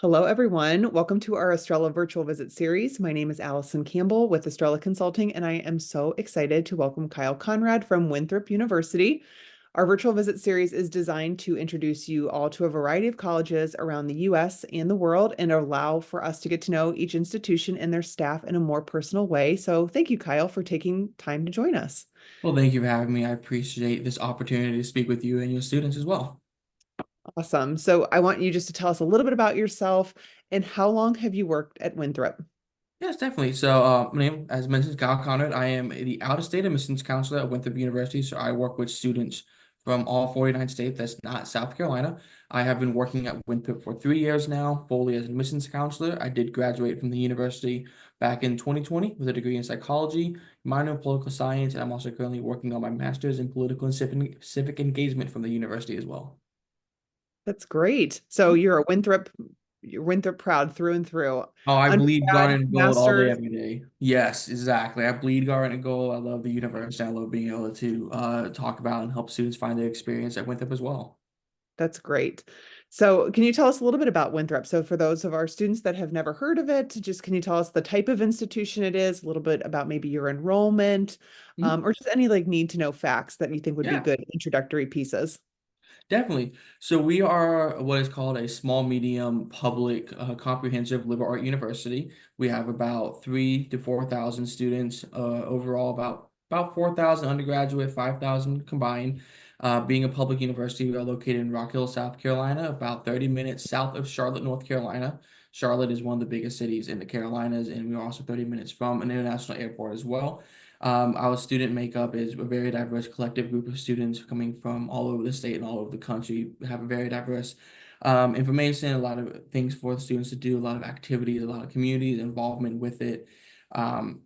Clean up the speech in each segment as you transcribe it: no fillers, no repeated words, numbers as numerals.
Hello, everyone. Welcome to our Estrela virtual visit series. My name is Allison Campbell with Estrela Consulting, and I am so excited to welcome Kyle Conrad from Winthrop University. Our virtual visit series is designed to introduce you all to a variety of colleges around the US and the world and allow for us to get to know each institution and their staff in a more personal way. So thank you, Kyle, for taking time to join us. Well, thank you for having me. I appreciate this opportunity to speak with you and your students as well. Awesome. So I want you just to tell us a little bit about yourself and how long have you worked at Winthrop? Yes, definitely. So, my name, as mentioned, is Kyle Conrad. I am the out-of-state admissions counselor at Winthrop University. So, I work with students from all 49 states. That's not South Carolina. I have been working at Winthrop for 3 years now, fully as an admissions counselor. I did graduate from the university back in 2020 with a degree in psychology, minor in political science, and I'm also currently working on my master's in political and civic engagement from the university as well. That's great. So you're Winthrop proud through and through. Oh, I bleed Undergrad, garnet and gold all day, master's. every day. Yes, exactly. I bleed garnet and gold. I love the universe. I love being able to talk about and help students find their experience at Winthrop as well. That's great. So can you tell us a little bit about Winthrop? So for those of our students that have never heard of it, just can you tell us the type of institution it is, a little bit about maybe your enrollment, Mhm. or just any like need to know facts that you think would be Yeah. good introductory pieces? Definitely. So we are what is called a small medium public comprehensive liberal art university. We have about 3 to 4,000 students overall, about 4,000 undergraduate, 5,000 combined. Being a public university, we are located in Rock Hill, South Carolina, about 30 minutes south of Charlotte, North Carolina. Charlotte is one of the biggest cities in the Carolinas, and we're also 30 minutes from an international airport as well. Our student makeup is a very diverse collective group of students coming from all over the state and all over the country. We have a very diverse information, a lot of things for the students to do, a lot of activities, a lot of community involvement with it. Um,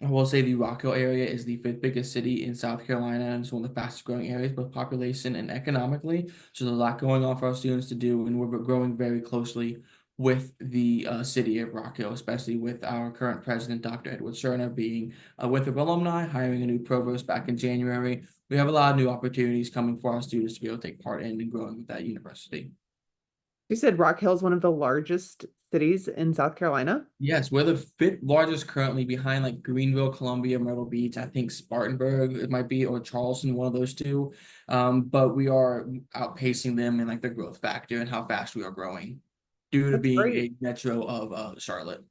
I will say the Rock Hill area is the fifth biggest city in South Carolina, and it's one of the fastest growing areas, both population and economically. So there's a lot going on for our students to do, and we're growing very closely with the city of Rock Hill, especially with our current president, Dr. Edward Sherner, being a Winthrop alumni, hiring a new provost back in January. We have a lot of new opportunities coming for our students to be able to take part in and growing with that university. You said Rock Hill is one of the largest cities in South Carolina. Yes, we're the fifth largest currently behind like Greenville, Columbia, Myrtle Beach. I think Spartanburg it might be, or Charleston, one of those two. But we are outpacing them in like the growth factor and how fast we are growing due to That's being great. a metro of Charlotte.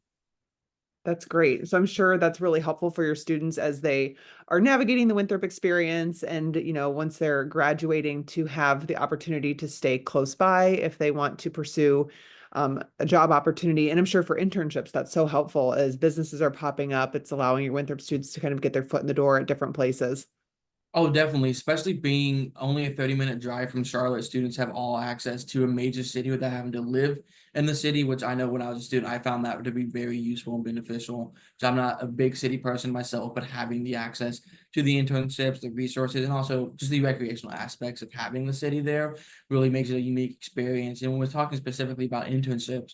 That's great. So I'm sure that's really helpful for your students as they are navigating the Winthrop experience and, once they're graduating to have the opportunity to stay close by if they want to pursue a job opportunity. And I'm sure for internships, that's so helpful as businesses are popping up. It's allowing your Winthrop students to kind of get their foot in the door at different places. Oh, definitely. Especially being only a 30-minute drive from Charlotte, students have all access to a major city without having to live in the city, which I know when I was a student, I found that to be very useful and beneficial. So I'm not a big city person myself, but having the access to the internships, the resources, and also just the recreational aspects of having the city there really makes it a unique experience. And when we're talking specifically about internships,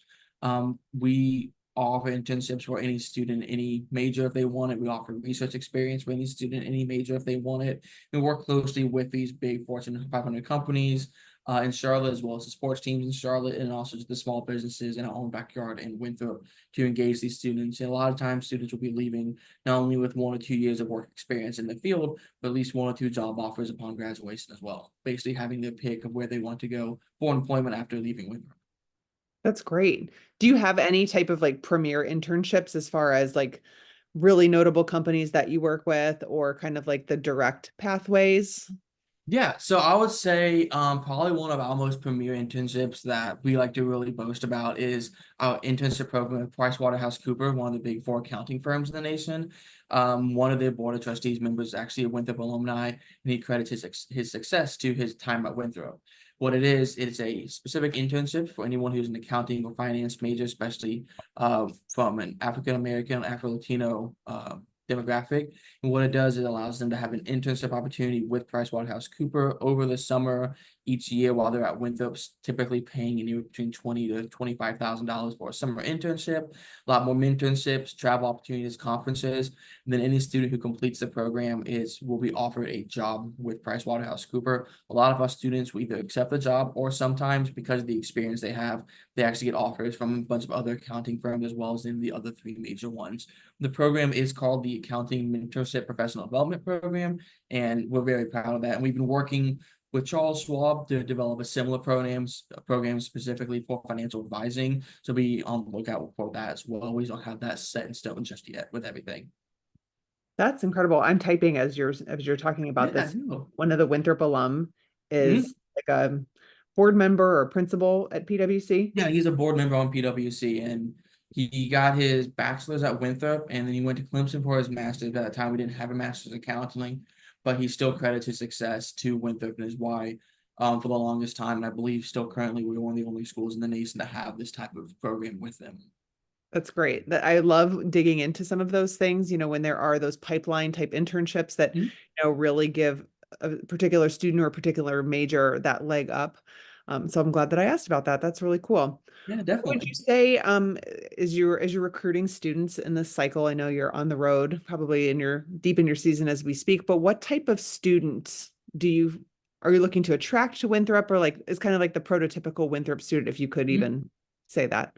we offer internships for any student, any major if they want it. We offer research experience for any student, any major if they want it. We work closely with these big Fortune 500 companies in Charlotte, as well as the sports teams in Charlotte, and also just the small businesses in our own backyard in Winthrop to engage these students. And a lot of times, students will be leaving not only with 1 or 2 years of work experience in the field, but at least 1 or 2 job offers upon graduation as well. Basically, having their pick of where they want to go for employment after leaving Winthrop. That's great. Do you have any type of like premier internships as far as like really notable companies that you work with or kind of like the direct pathways? Yeah, so I would say probably one of our most premier internships that we like to really boast about is our internship program at PricewaterhouseCoopers, one of the big four accounting firms in the nation. One of their board of trustees members is actually a Winthrop alumni, and he credits his success to his time at Winthrop. What it is, it's a specific internship for anyone who's an accounting or finance major, especially from an African American, Afro Latino demographic. And what it does, it allows them to have an internship opportunity with PricewaterhouseCoopers over the summer each year while they're at Winthrop's, typically paying anywhere between $20,000 to $25,000 for a summer internship, a lot more internships, travel opportunities, conferences. And then any student who completes the program is will be offered a job with PricewaterhouseCoopers. A lot of our students will either accept the job, or sometimes because of the experience they have, they actually get offers from a bunch of other accounting firms as well as in the other three major ones. The program is called the Accounting Mentorship Professional Development Program, and we're very proud of that. And we've been working with Charles Schwab to develop a similar program specifically for financial advising. So be on the lookout for that as well. We don't have that set in stone just yet with everything. That's incredible. I'm typing as you're talking about Yeah, this. no. One of the Winthrop alum Mhm. is like a board member or principal at PwC. Yeah, he's a board member on PwC, and he got his bachelor's at Winthrop, and then he went to Clemson for his master's. At that time, we didn't have a master's in counseling, but he still credits his success to Winthrop and is why, for the longest time, and I believe still currently, we're one of the only schools in the nation to have this type of program with them. That's great. That I love digging into some of those things, when there are those pipeline type internships that, Mhm. really give a particular student or a particular major that leg up. So I'm glad that I asked about that. That's really cool. Yeah, What would definitely. you say, as you're recruiting students in this cycle? I know you're on the road, probably deep in your season as we speak, but what type of students are you looking to attract to Winthrop, or like is kind of like the prototypical Winthrop student, if you could Mhm. even say that?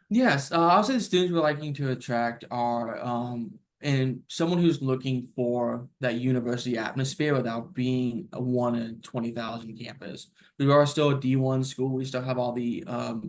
Yes, I'll say the students we're liking to attract are and someone who's looking for that university atmosphere without being a 1 in 20,000 campus. We are still a D1 school. We still have all the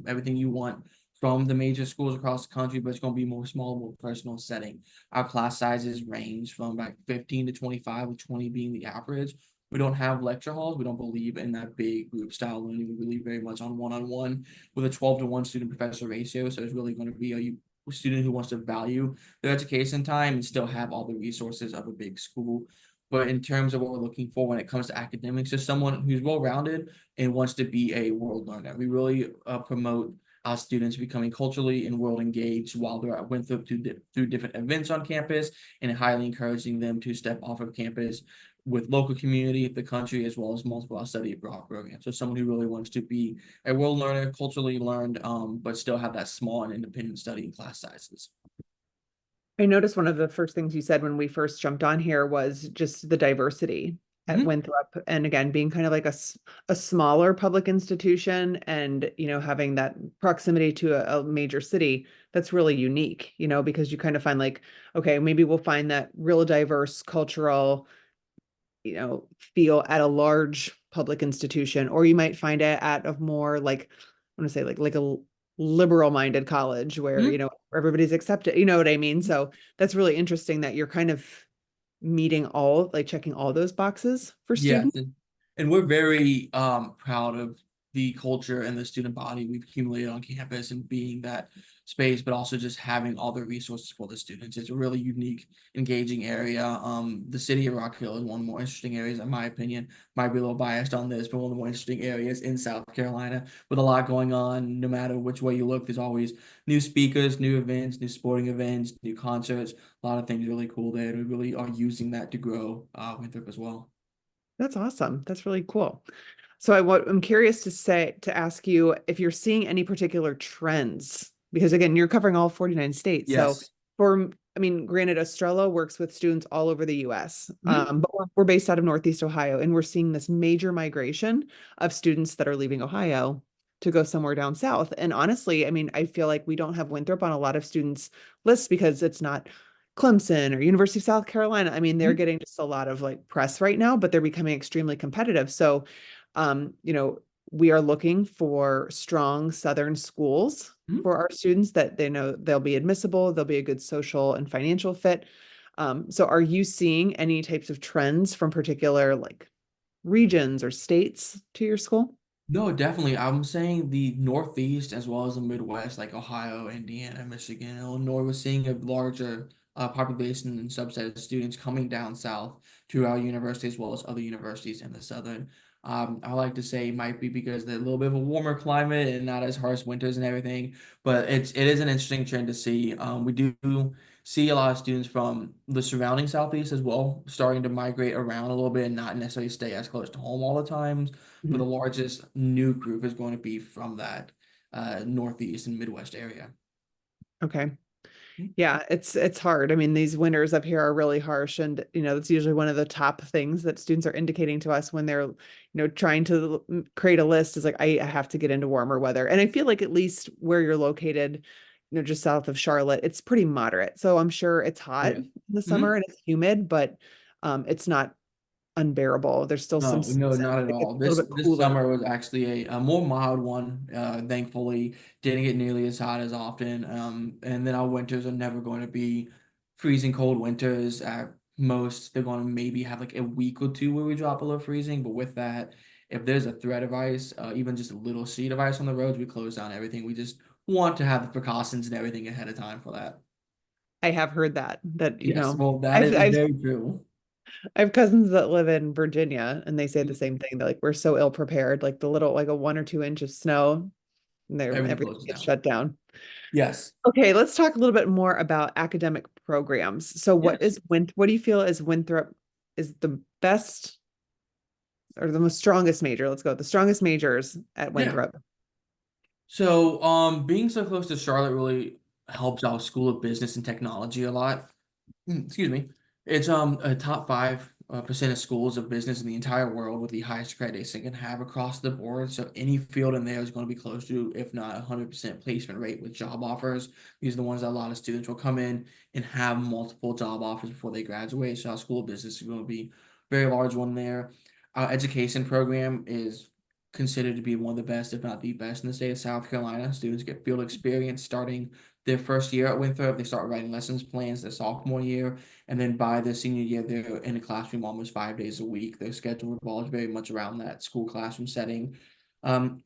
everything you want from the major schools across the country, but it's going to be more small, more personal setting. Our class sizes range from about 15 to 25, with 20 being the average. We don't have lecture halls. We don't believe in that big group style learning. We believe very much on one-on-one with a 12-to-1 student professor ratio. So it's really going to be a student who wants to value their education time and still have all the resources of a big school. But in terms of what we're looking for when it comes to academics, is someone who's well-rounded and wants to be a world learner. We really promote our students becoming culturally and world engaged while they're at Winthrop through different events on campus, and highly encouraging them to step off of campus with local community, the country, as well as multiple study abroad programs. So someone who really wants to be a world learner, culturally learned, but still have that small and independent study and class sizes. I noticed one of the first things you said when we first jumped on here was just the diversity at Mhm. Winthrop. And again, being kind of like a smaller public institution and, having that proximity to a major city, that's really unique, because you kind of find like, okay, maybe we'll find that real diverse cultural, feel at a large public institution, or you might find it at a more like, I want to say like a liberal minded college where, Mhm. everybody's accepted, you know what I mean? So that's really interesting that you're kind of meeting like checking all those boxes for Yes, students. and we're very proud of the culture and the student body we've accumulated on campus and being that space, but also just having all the resources for the students. It's a really unique, engaging area. The city of Rock Hill is one of the more interesting areas, in my opinion. Might be a little biased on this, but one of the more interesting areas in South Carolina with a lot going on. No matter which way you look, there's always new speakers, new events, new sporting events, new concerts. A lot of things really cool there, and we really are using that to grow Winthrop as well. That's awesome. That's really cool. So I'm curious to ask you if you're seeing any particular trends, because again, you're covering all 49 states. So Yes. I mean, granted, Estrela works with students all over the US, Mhm. but we're based out of Northeast Ohio, and we're seeing this major migration of students that are leaving Ohio to go somewhere down south. And honestly, I mean, I feel like we don't have Winthrop on a lot of students' lists because it's not Clemson or University of South Carolina. I mean, they're Mhm. getting just a lot of like press right now, but they're becoming extremely competitive. So, um, you know, we are looking for strong Southern schools Mhm. for our students that they know they'll be admissible, they'll be a good social and financial fit. So are you seeing any types of trends from particular like regions or states to your school? No, definitely. I'm saying the Northeast as well as the Midwest, like Ohio, Indiana, Michigan, Illinois, we're seeing a larger population and subset of students coming down south to our university as well as other universities in the southern. I like to say it might be because they're a little bit of a warmer climate and not as harsh winters and everything, but it is an interesting trend to see. We do see a lot of students from the surrounding southeast as well starting to migrate around a little bit and not necessarily stay as close to home all the time. but the Mhm. largest new group is going to be from that Northeast and Midwest area. Okay. Yeah, it's hard. I mean, these winters up here are really harsh, and that's usually one of the top things that students are indicating to us when they're, trying to create a list is like, I have to get into warmer weather. And I feel like at least where you're located, just south of Charlotte, it's pretty moderate. So I'm sure it's Oh hot yeah. in the summer Mhm. and it's humid, but it's not unbearable. There's still some No, no, seasons not at it gets all. a little bit This cooler. summer was actually a more mild one. Thankfully, didn't get nearly as hot as often. And then our winters are never going to be freezing cold winters. At most, they're going to maybe have like a week or two where we drop below freezing. But with that, if there's a threat of ice, even just a little sheet of ice on the roads, we close down everything. We just want to have the precautions and everything ahead of time for that. I have heard that, Yes, well, that I've is I've very true. I have cousins that live in Virginia and they say the same thing. They're like, we're so ill prepared, like the little, like a 1 or 2 inch of snow, and Everything everything closes gets down. shut down. Yes. Okay, let's talk a little bit more about academic programs. So Yes. what do you feel is Winthrop is the best or the most strongest major? Let's go, the strongest majors at Yeah. Winthrop. So, being so close to Charlotte really helps our School of Business and Technology a lot. Excuse me. It's a top 5% of schools of business in the entire world with the highest accreditation it can have across the board. So any field in there is going to be close to, if not 100% placement rate with job offers. These are the ones that a lot of students will come in and have multiple job offers before they graduate. So our School of Business is going to be a very large one there. Our education program is considered to be one of the best, if not the best, in the state of South Carolina. Students get field experience starting their first year at Winthrop. They start writing lessons plans their sophomore year, and then by their senior year, they're in a classroom almost 5 days a week. Their schedule revolves very much around that school classroom setting.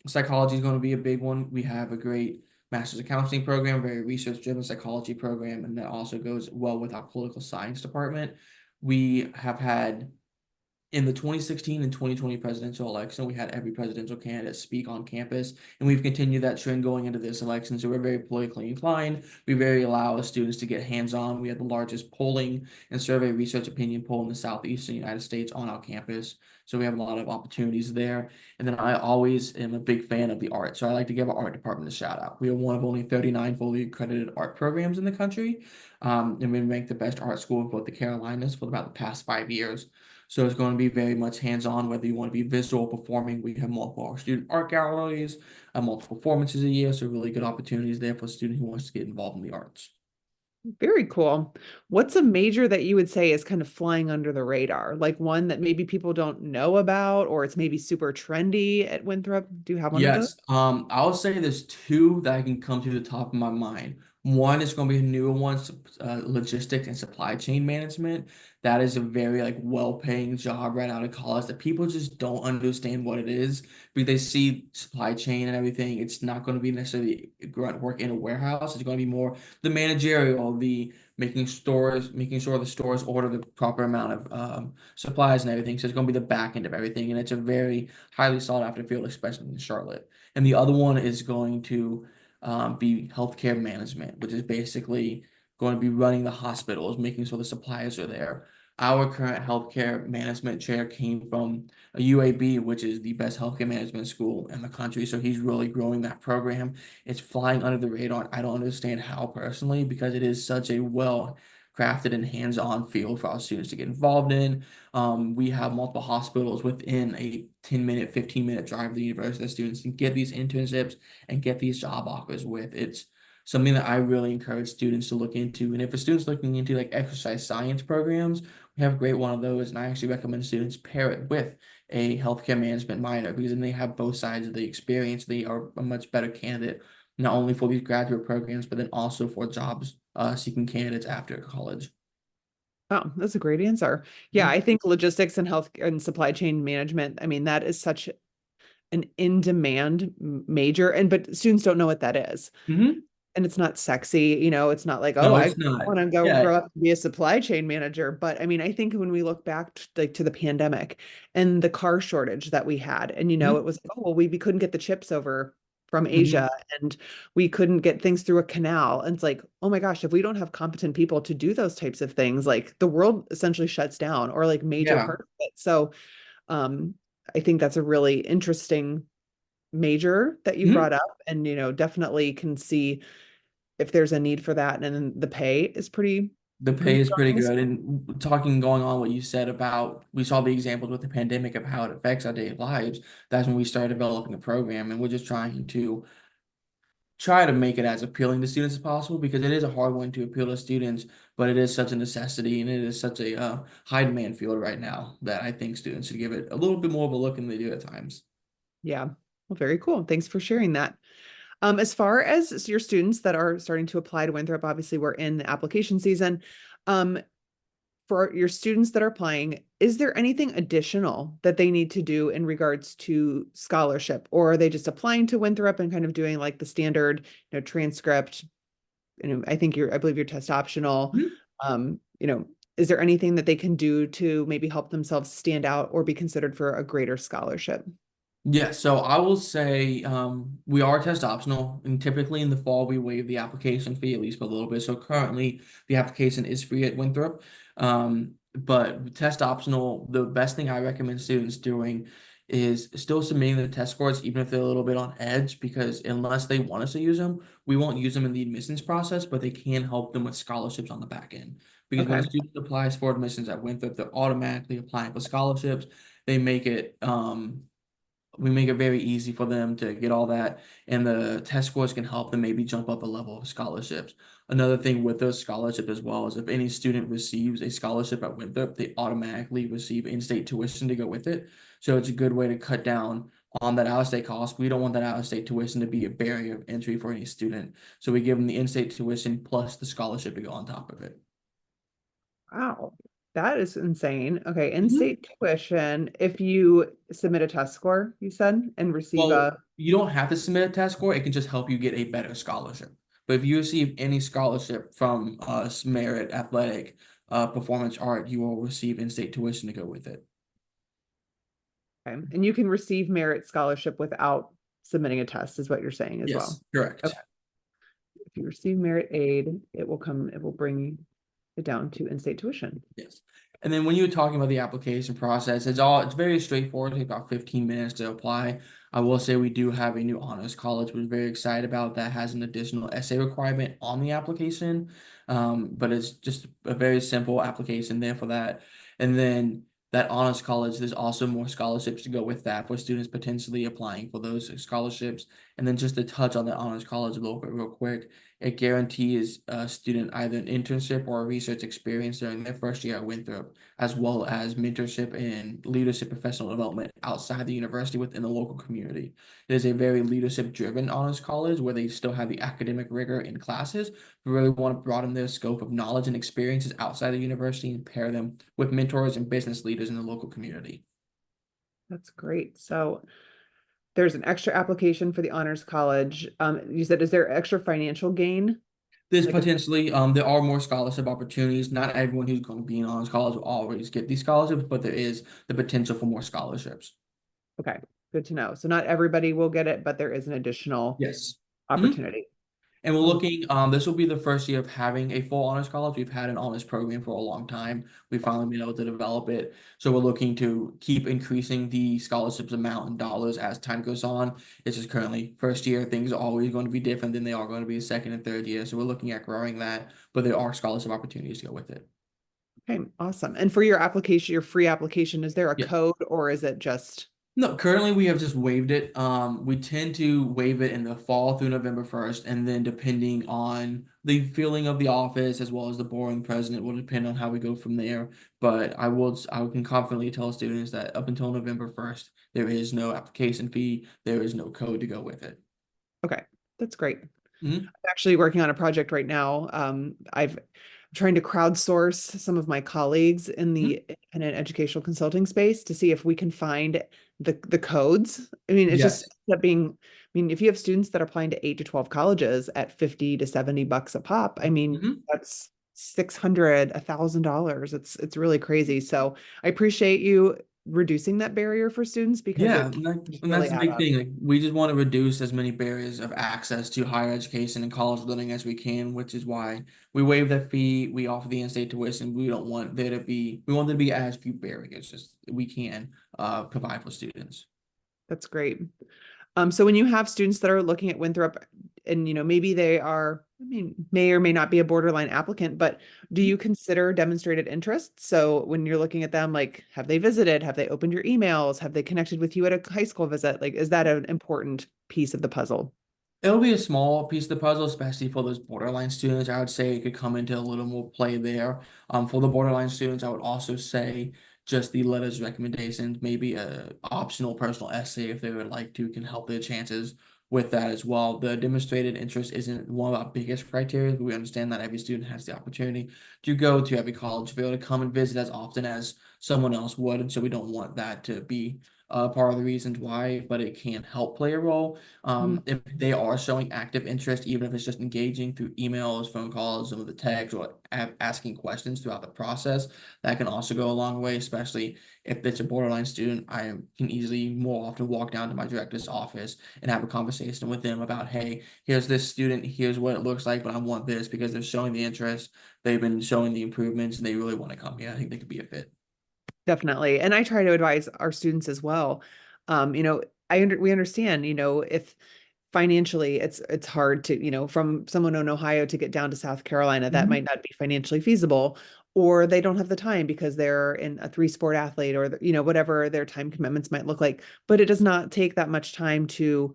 Psychology is going to be a big one. We have a great master's of counseling program, very research driven psychology program, and that also goes well with our political science department. We have had in the 2016 and 2020 presidential election, we had every presidential candidate speak on campus, and we've continued that trend going into this election. So we're very politically inclined. We very allow students to get hands-on. We have the largest polling and survey research opinion poll in the southeastern United States on our campus. So we have a lot of opportunities there. And then I always am a big fan of the art. So I like to give our art department a shout out. We are one of only 39 fully accredited art programs in the country. And we ranked the best art school in both the Carolinas for about the past 5 years. So it's going to be very much hands-on, whether you want to be visual performing. We have multiple student art galleries, multiple performances a year. So really good opportunities there for a student who wants to get involved in the arts. Very cool. What's a major that you would say is kind of flying under the radar? Like one that maybe people don't know about, or it's maybe super trendy at Winthrop? Do you have one of those? Yes, I would say there's two that I can come to the top of my mind. One is going to be a newer one, logistics and supply chain management. That is a very like well-paying job right out of college that people just don't understand what it is because they see supply chain and everything. It's not going to be necessarily grunt work in a warehouse. It's going to be more the managerial, the making sure the stores order the proper amount of supplies and everything. So it's going to be the back end of everything, and it's a very highly sought after field, especially in Charlotte. And the other one is going to be healthcare management, which is basically going to be running the hospitals, making sure the supplies are there. Our current healthcare management chair came from a UAB, which is the best healthcare management school in the country. So he's really growing that program. It's flying under the radar. I don't understand how personally, because it is such a well crafted and hands-on field for our students to get involved in. We have multiple hospitals within a 10-minute, 15-minute drive of the university that students can get these internships and get these job offers with. It's something that I really encourage students to look into. And if a student's looking into like exercise science programs, we have a great one of those. And I actually recommend students pair it with a healthcare management minor because then they have both sides of the experience. They are a much better candidate, not only for these graduate programs, but then also for jobs seeking candidates after college. Oh, that's a great answer. Yeah, I think logistics and health and supply chain management, I mean, that is such an in-demand major, and but students don't know what that is. Mm-hmm. And it's not sexy, it's not like, oh, No, I it's not. want to go Yeah. grow up to be a supply chain manager. But I mean, I think when we look back to the pandemic and the car shortage that we had, and it Mm-hmm. was like, oh, well, we couldn't get the chips over from Mm-hmm. Asia and we couldn't get things through a canal. And it's like, oh my gosh, if we don't have competent people to do those types of things, like the world essentially shuts down or like major Yeah. part of it. So um I think that's a really interesting major that you brought Mhm. up, and definitely can see if there's a need for that. And then the pay is The pretty pay is pretty strong. good. And going on what you said about, we saw the examples with the pandemic of how it affects our daily lives. That's when we started developing a program, and we're just try to make it as appealing to students as possible because it is a hard one to appeal to students, but it is such a necessity and it is such a high demand field right now that I think students should give it a little bit more of a look than they do at times. Yeah. Well, very cool. Thanks for sharing that. As far as your students that are starting to apply to Winthrop, obviously we're in the application season. Um, for your students that are applying, is there anything additional that they need to do in regards to scholarship, or are they just applying to Winthrop and kind of doing like the standard, transcript? I believe your test optional. Mhm. Um, you know, is there anything that they can do to maybe help themselves stand out or be considered for a greater scholarship? Yeah, so I will say we are test optional, and typically in the fall we waive the application fee at least for a little bit. So currently the application is free at Winthrop, but test optional. The best thing I recommend students doing is still submitting the test scores, even if they're a little bit on edge, because unless they want us to use them, we won't use them in the admissions process, but they can help them with scholarships on the back end. Because when Okay. a student applies for admissions at Winthrop, they're automatically applying for scholarships. They make it we make it very easy for them to get all that, and the test scores can help them maybe jump up a level of scholarships. Another thing with those scholarships as well is if any student receives a scholarship at Winthrop, they automatically receive in-state tuition to go with it. So it's a good way to cut down on that out-of-state cost. We don't want that out-of-state tuition to be a barrier of entry for any student. So we give them the in-state tuition plus the scholarship to go on top of it. Wow, that is insane. Okay, Mhm. in-state tuition, if you submit a test score, you said, and receive Well, a, you don't have to submit a test score. It can just help you get a better scholarship. But if you receive any scholarship from merit, athletic, performance art, you will receive in-state tuition to go with it. okay, and you can receive merit scholarship without submitting a test, is what you're saying as well. Yes, correct. Okay. If you receive merit aid, it will bring it down to in-state tuition. Yes. And then when you were talking about the application process, it's very straightforward. It takes about 15 minutes to apply. I will say we do have a new honors college we're very excited about that has an additional essay requirement on the application. But it's just a very simple application there for that. And then that honors college, there's also more scholarships to go with that for students potentially applying for those scholarships. And then just to touch on the honors college a little bit real quick. It guarantees a student either an internship or a research experience during their first year at Winthrop, as well as mentorship and leadership professional development outside the university within the local community. It is a very leadership driven honors college where they still have the academic rigor in classes. We really want to broaden their scope of knowledge and experiences outside the university and pair them with mentors and business leaders in the local community. That's great. So there's an extra application for the honors college. You said, is there extra financial gain? There's Like a, potentially there are more scholarship opportunities. Not everyone who's going to be in honors college will always get these scholarships, but there is the potential for more scholarships. okay, good to know. So not everybody will get it, but there is an additional Yes. Mhm. opportunity. And we're Oh, looking, this will be the first year of having a full honors college. We've had an honors program for a long time. We finally been able to develop it. So we're looking to keep increasing the scholarships amount in dollars as time goes on. It's just currently first year, things are always going to be different than they are going to be second and third year. So we're looking at growing that, but there are scholarship opportunities to go with it. okay, awesome. And for your application, your free application, is there a Yeah. code or is it just No, currently we have just waived it. We tend to waive it in the fall through November 1st, and then depending on the feeling of the office as well as the boring president will depend on how we go from there. But I can confidently tell students that up until November 1st, there is no application fee, there is no code to go with it. okay? That's great. Mhm. Actually working on a project right now. I'm trying to crowdsource some of my colleagues in Mhm. the independent educational consulting space to see if we can find the codes. I mean, it's just Yes. that being, I mean, if you have students that are applying to 8 to 12 colleges at 50 to 70 bucks a pop, I mean, Mhm. that's 600, $1,000. It's really crazy. So I appreciate you reducing that barrier for students because Yeah, it can just and really that's the add big up. thing. Like, we just want to reduce as many barriers of access to higher education and college learning as we can, which is why we waive that fee. We offer the in-state tuition. We want there to be as few barriers as we can provide for students. That's great. So when you have students that are looking at Winthrop and, maybe they are, I mean, may or may not be a borderline applicant, but do you consider demonstrated interest? So when you're looking at them, like, have they visited? Have they opened your emails? Have they connected with you at a high school visit? Like, is that an important piece of the puzzle? It'll be a small piece of the puzzle, especially for those borderline students. I would say it could come into a little more play there. For the borderline students, I would also say just the letters recommendations, maybe a optional personal essay if they would like to, can help their chances with that as well. The demonstrated interest isn't one of our biggest criteria, but we understand that every student has the opportunity to go to every college, to be able to come and visit as often as someone else would, and so we don't want that to be part of the reasons why, but it can help play a role. Mhm. If they are showing active interest, even if it's just engaging through emails, phone calls, some of the text, or asking questions throughout the process, that can also go a long way, especially if it's a borderline student. I can easily more often walk down to my director's office and have a conversation with them about, hey, here's this student, here's what it looks like, but I want this because they're showing the interest, they've been showing the improvements, and they really want to come here. I think they could be a fit. Definitely. And I try to advise our students as well. Um, you know, we understand, if financially it's hard to, from someone in Ohio to get down to South Carolina, that Mhm. might not be financially feasible, or they don't have the time because they're in a three-sport athlete or, whatever their time commitments might look like. But it does not take that much time to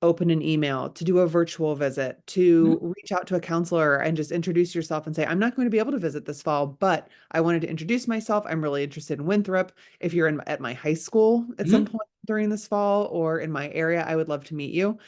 open an email, to do a virtual visit, to Mhm. reach out to a counselor and just introduce yourself and say, I'm not going to be able to visit this fall, but I wanted to introduce myself. I'm really interested in Winthrop. If you're at my high school at some Mhm. point during this fall or in my area, I would love to meet you.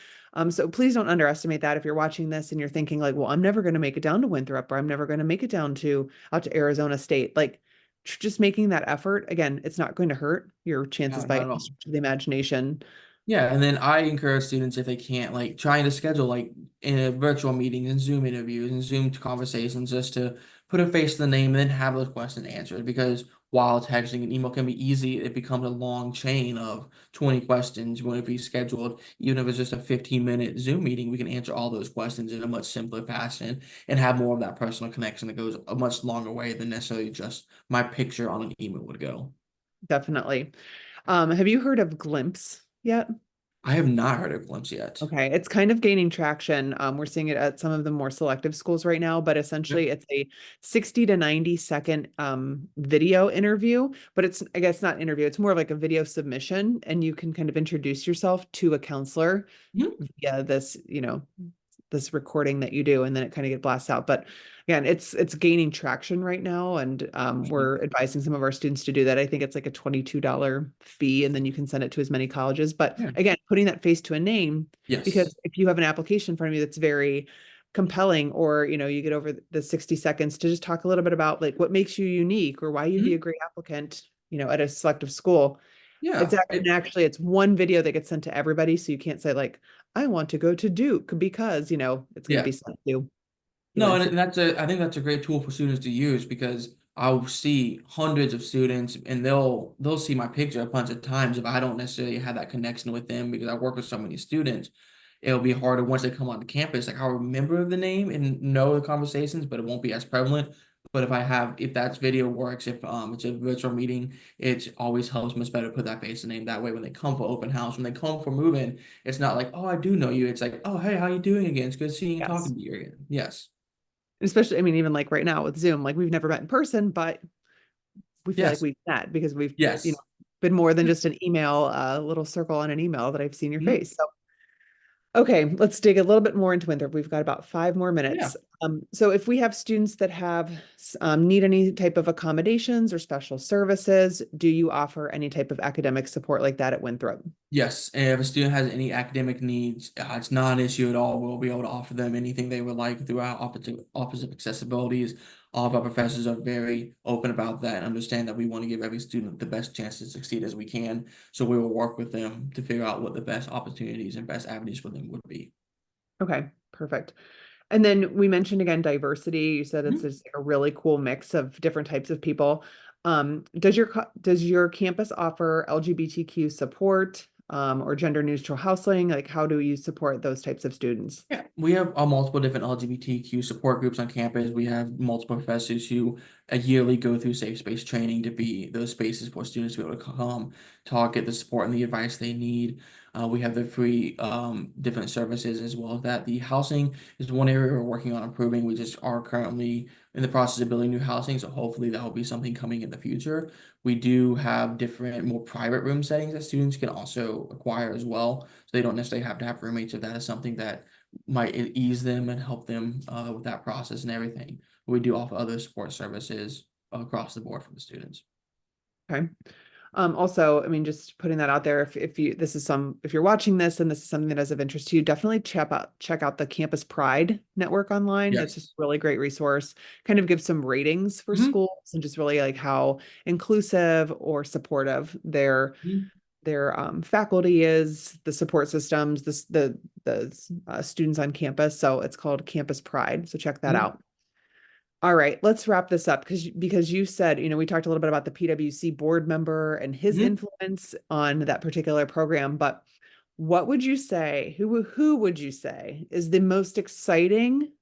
So please don't underestimate that if you're watching this and you're thinking like, well, I'm never going to make it down to Winthrop or I'm never going to make it down to out to Arizona State. Like just making that effort, again, it's not going to hurt your chances No, by not at any all. stretch of the imagination. Yeah, and then I encourage students if they can't, like trying to schedule like in a virtual meeting and Zoom interviews and Zoom conversations just to put a face to the name and then have those questions answered. Because while texting and email can be easy, it becomes a long chain of 20 questions. When if we scheduled, even if it's just a 15-minute Zoom meeting, we can answer all those questions in a much simpler fashion and have more of that personal connection that goes a much longer way than necessarily just my picture on an email would go. Definitely. Have you heard of Glimpse yet? I have not heard of Glimpse yet. Okay, it's kind of gaining traction. We're seeing it at some of the more selective schools right now, but Okay. essentially it's a 60 to 90-second video interview, but it's, I guess, not interview, it's more of like a video submission, and you can kind of introduce yourself to a counselor Mhm. via this recording that you do, and then it kind of get blasts out. But again, it's gaining traction right now, and we're advising some of our students to do that. I think it's like a $22 fee, and then you can send it to as many colleges. But Yeah. again, putting that face to a name, Yes. because if you have an application in front of you that's very compelling, or you get over the 60 seconds to just talk a little bit about like what makes you unique or why you'd be a Mhm. great applicant, at a selective school. It's Yeah. actually it's one video that gets sent to everybby, so you can't say like, I want to go to Duke because, it's going to Yeah. be sent to you No, and and I think that's a great tool for students to use because I'll see hundreds of students and they'll see my picture a bunch of times if I don't necessarily have that connection with them because I work with so many students. It'll be harder once they come on the campus. Like I'll remember the name and know the conversations, but it won't be as prevalent. But if that video works, if it's a virtual meeting, it always helps much better put that face and name. That way when they come for open house, when they come for moving, it's not like, oh, I do know you. It's like, oh, hey, how you doing again? It's good seeing and yes. talking to you again. Yes. Especially, I mean, even like right now with Zoom, like we've never met in person, but we feel like Yes. we've met because we've, Yes. been more than just an email, a little circle on an email that I've seen your Mhm. face. So okay, let's dig a little bit more into Winthrop. We've got about 5 more Yeah. minutes. So if we have students that have need any type of accommodations or special services, do you offer any type of academic support like that at Winthrop? Yes. And if a student has any academic needs, it's not an issue at all. We'll be able to offer them anything they would like through our Office of Accessibilities. All of our professors are very open about that and understand that we want to give every student the best chance to succeed as we can. So we will work with them to figure out what the best opportunities and best avenues for them would be. Okay, perfect. And then we mentioned again diversity. You said it's Mhm. just like a really cool mix of different types of people. Does your campus offer LGBTQ support, or gender neutral housing? Like, how do you support those types of students? Yeah, we have multiple different LGBTQ support groups on campus. We have multiple professors who yearly go through safe space training to be those spaces for students to be able to come, talk, get the support and the advice they need. We have the free different services as well as that. The housing is one area we're working on improving. We just are currently in the process of building new housing, so hopefully that will be something coming in the future. We do have different, more private room settings that students can also acquire as well. So they don't necessarily have to have roommates if that is something that might ease them and help them with that process and everything. We do offer other support services across the board for the students. Okay. Also, I mean, just putting that out there, if you're watching this and this is something that is of interest to you, definitely check out the Campus Pride network online. That's just Yes. a really great resource. Kind of give some ratings for Mhm. schools and just really like how inclusive or supportive Mhm. their faculty is, the support systems, the students on campus. So it's called Campus Pride. So check that Mhm. out. All right, let's wrap this up because you said, we talked a little bit about the PwC board member and his Mhm. influence on that particular program, but what would you say, who would you say is the most exciting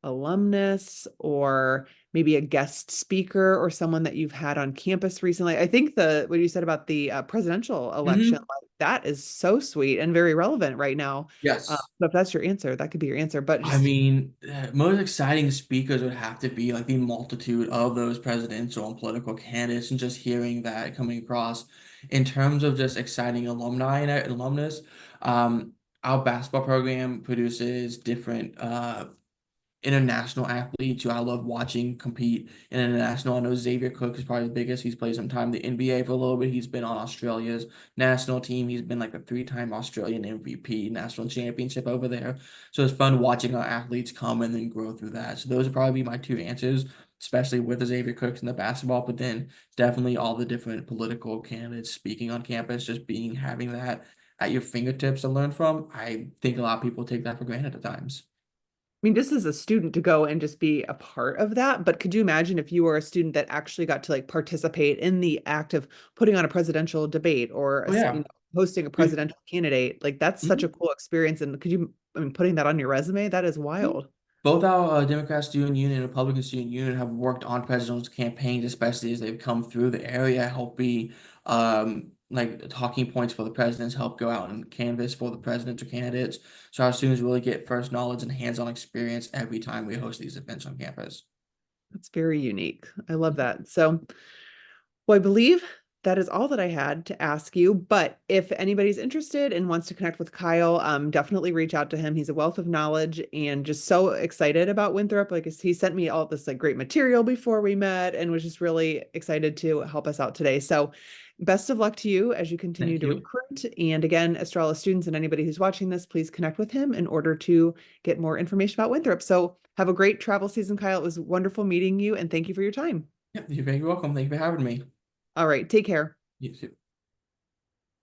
alumnus or maybe a guest speaker or someone that you've had on campus recently? I think what you said about the presidential election, Mhm. like, that is so sweet and very relevant right now. Yes. So if that's your answer, that could be your answer, but I just mean, most exciting speakers would have to be like the multitude of those presidential and political candidates, and just hearing that coming across in terms of just exciting alumni and alumnus. Um, our basketball program produces different international athletes who I love watching compete in international. I know Xavier Cook is probably the biggest. He's played some time in the NBA for a little bit. He's been on Australia's national team. He's been like a three-time Australian MVP, national championship over there. So it's fun watching our athletes come and then grow through that. So those would probably be my two answers, especially with the Xavier Cooks and the basketball, but then definitely all the different political candidates speaking on campus, just having that at your fingertips to learn from. I think a lot of people take that for granted at times. mean, just as a student to go and just be a part of that, but could you imagine if you were a student that actually got to like participate in the act of putting on a presidential debate or Oh yeah. hosting a We, presidential candidate? Like, that's such a mhm. cool experience. And I mean, putting that on your resume, that is wild. Both our Democrat Student Union and Republican Student Union have worked on presidential campaigns, especially as they've come through the area, help be like talking points for the presidents, help go out and canvass for the presidential candidates. So our students really get first knowledge and hands-on experience every time we host these events on campus. That's very unique. I love that. So, well, I believe that is all that I had to ask you. But if anybody's interested and wants to connect with Kyle, definitely reach out to him. He's a wealth of knowledge and just so excited about Winthrop. Like, he sent me all this like great material before we met and was just really excited to help us out today. So best of luck to you as you continue Thank to you. recruit. And again, Estrella students and anybody who's watching this, please connect with him in order to get more information about Winthrop. So have a great travel season, Kyle. It was wonderful meeting you and thank you for your time. Yep, you're very welcome. Thank you for having me. All right, take care. You too.